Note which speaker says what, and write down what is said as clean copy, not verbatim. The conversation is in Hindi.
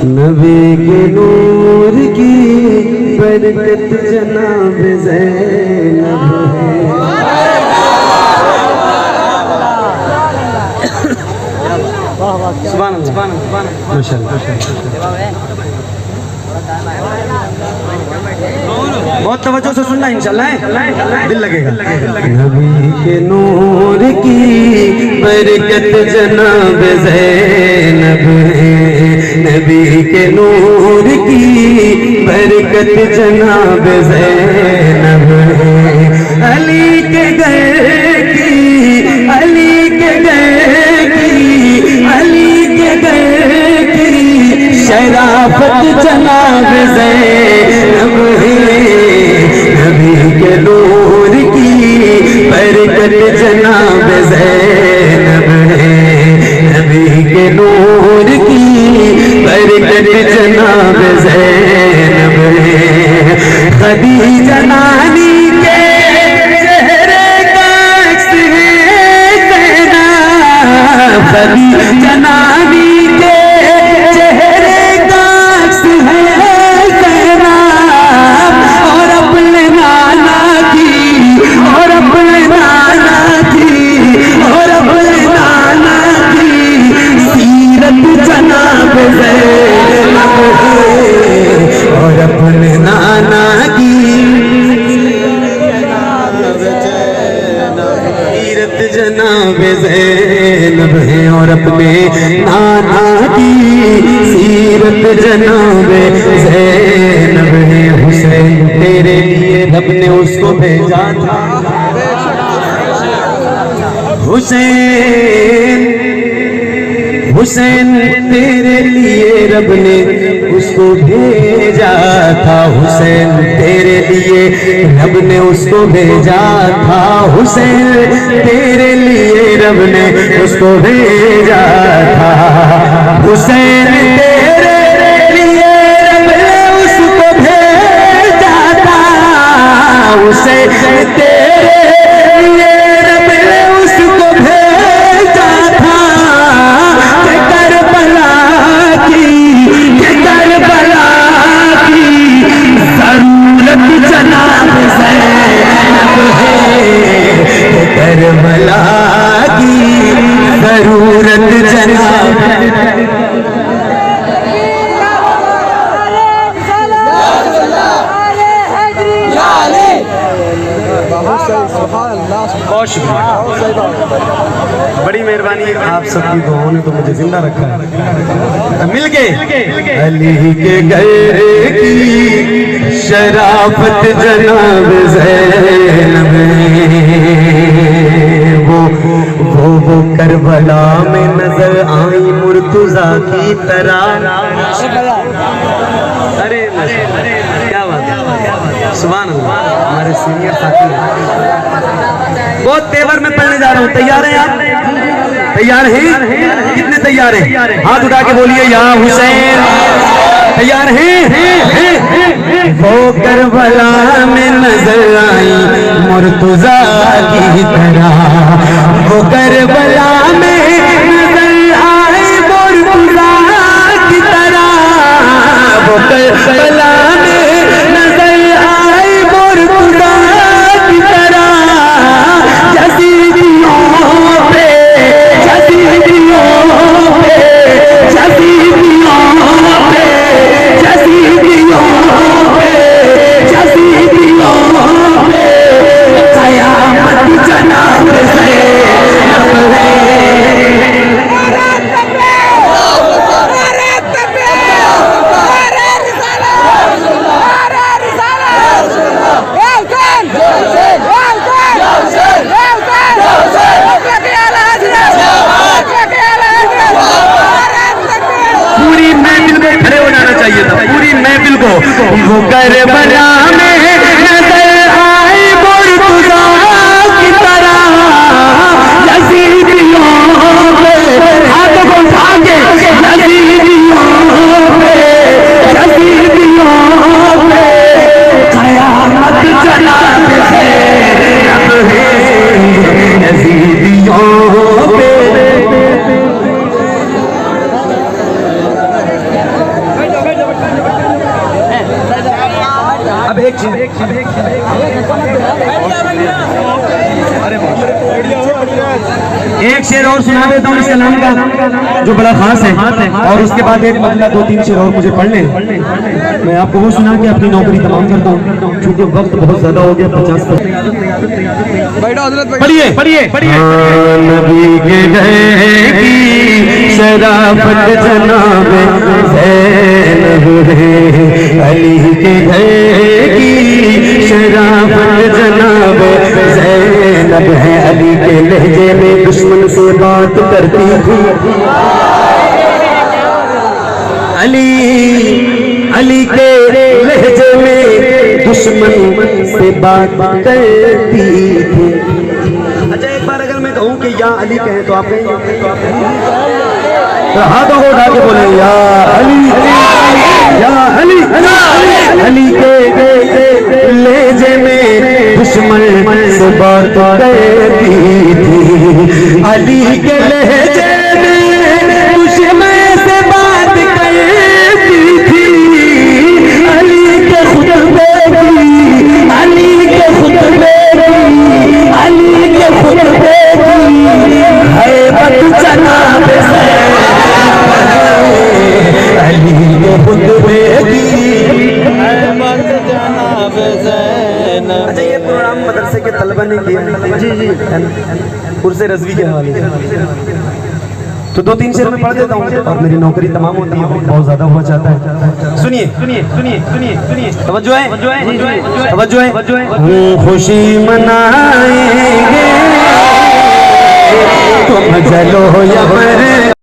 Speaker 1: नबी के नूर की बरकत जनाब ज़ैनब है। सुभान अल्लाह, बहुत तवज्जो से सुनना इंशाल्लाह, दिल लगेगा। नबी के नूर की बरकत जनाब ज़ैनब है। नबी के नूर की बरकत जनाब ज़ैनब है। अली के घर की, अली के घर की, अली के घर की शराफत जनाब ज़ैनब है। नबी के नूर की बरकत जनाब ज़ैनब है। नबी के नूर की बरकत जनाब ज़ैनब है। खदीजा नानी के चेहरे का अक्स है ज़ैनब। खदीजा नानी के चेहरे का अक्स है ज़ैनब। और अपने नाना की, और अपने नाना की, और अपने नाना की सीरत जनाब ज़ैनब है। और अपने नाना की सीरत जनाब ज़ैनब है। और अपने नाना की सीरत जनाब ज़ैनब है। हुसैन तेरे लिए रब ने उसको भेजा था। हुसैन, हुसैन तेरे लिए रब ने उसको भेजा था। हुसैन तेरे लिए रब ने उसको भेजा था। हुसैन तेरे लिए रब ने उसको भेजा था। हुसैन तेरे लिए रब ने उसको भेजा था। हुसैन तेरे लिए रब ने उसको भेजा था। कि करबला की, कि करबला की जरूरत जनाब ज़ैनब है। कि करबला की जरूरत जनाब बहुत शुक्रिया, बड़ी मेहरबानी। आप सबकी दुआओं ने तो मुझे जिंदा रखा है। मिल गए अली के घर की शराफत जनाब ज़ैनब वो करबला में नजर आई मुर्तुज़ा की तरह। अरे क्या बात है, सुभान अल्लाह। हमारे सीनियर साथी हैं, बहुत तेवर में पढ़ने जा रहा हूँ। तैयार हैं आप? तैयार हैं? कितने तैयार हैं? हाथ उठा के बोलिए या हुसैन। तैयार हैं? वो करबला में नजर आई मुर्तुज़ा की तरह। वो करबला में नजर आई मुर्तुज़ा की तरह। वो करबला में नजर आई मुर्तुज़ा की तरह। जसीदियों पे, जसीदियों पे, जसीदियों पे, जसीदियों पे, जसीदियों पे क़यामत जनाब ज़ैनब है। पूरी महफिल को खड़े हो जाना चाहिए था, पूरी महफिल को। वो करबला में नजर आई मुर्तुज़ा की तरह। यज़ीदियों पे हाथों को उठा के, यज़ीदियों पे, यज़ीदियों पे क़यामत जनाब ज़ैनब है। यज़ीदियों पे एक शेर और सुना देता हूँ इस कलाम का जो बड़ा खास है, और उसके बाद एक मतलब 2-3 शेर और मुझे पढ़ लें। मैं आपको वो सुना के अपनी नौकरी तमाम करता हूँ, क्योंकि वक्त बहुत ज्यादा हो गया। 50% पढ़िए पढ़िए पढ़िए। नबी के गए की शराफत जनाब ज़ैनब है, अली के गए की शराफत जनाब ज़ैनब है। अली के लहजे में दुश्मन से बात करती थी, अली के लहजे में दुश्मन से बात करती थी। अच्छा एक बार अगर मैं कहूँ कि या अली कहें तो आप कहेंगे? तो हाथों को उठा के बोले या अली, या अली। अली के लहजे में दुश्मन से बात करती थी, अली के लहजे में दुश्मन से बात करती थी। अली के खुतबे की, अली के खुतबे की, अली के खुतबे की हैबत जनाब अली के खुतबे की हैबत जनाब ज़ैनब। अच्छा ये प्रोग्राम मदरसे के तलबा ने किया? जी जी, उर्से रज़वी के हवाले से। तो 2-3 शेर में पढ़ देता हूँ और मेरी नौकरी तमाम होती है, बहुत ज्यादा हुआ चाहता है। सुनिए सुनिए सुनिए सुनिए सुनिए, तवज्जो है तवज्जो है। खुशी मनाएंगे तुम जलो या